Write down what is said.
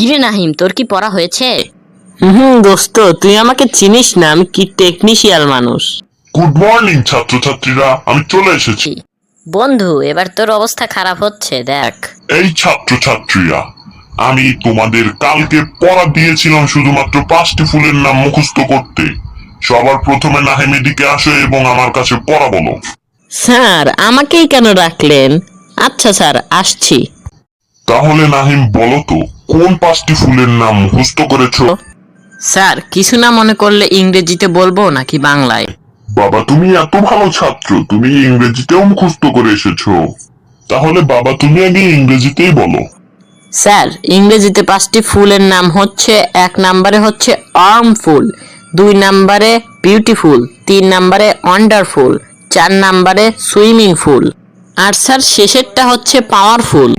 কিরে নাহিম, তোর কি পড়া হয়েছে? দোস্ত, তুই আমাকে চিনিস না, আমি কি টেকনিশিয়াল মানুষ। গুড মর্নিং ছাত্রছাত্রীরা, আমি চলে এসেছি। বন্ধু, এবার তোর অবস্থা খারাপ হচ্ছে দেখ। এই ছাত্রছাত্রীরা, আমি তোমাদের কালকে পড়া দিয়েছিলাম শুধুমাত্র 5টি ফুলের নাম মুখস্থ করতে। সবার প্রথমে নাহিম এদিকে আসো এবং আমার কাছে পড়া বলো। স্যার, আমাকেই কেন রাখলেন? আচ্ছা স্যার, আসছি। তাহলে নাহিম বলো তো, কোন 5টি ফুলের নাম মুখস্থ করেছো? স্যার, কিছু না মনে করলে ইংরেজিতে বলবো নাকি বাংলায়? বাবা, তুমি এত ভালো ছাত্র, তুমি ইংরেজিতেও মুখস্থ করে এসেছো। তাহলে বাবা, তুমি আগে ইংরেজিতেই বলো। স্যার, ইংরেজিতে 5টি ফুলের নাম হচ্ছে, 1 নম্বরে হচ্ছে আর্মফুল, 2 নম্বরে বিউটিফুল, 3 নম্বরে ওয়ান্ডারফুল, 4 নম্বরে সুইমিং ফুল, আর স্যার শেষেরটা হচ্ছে পাওয়ারফুল।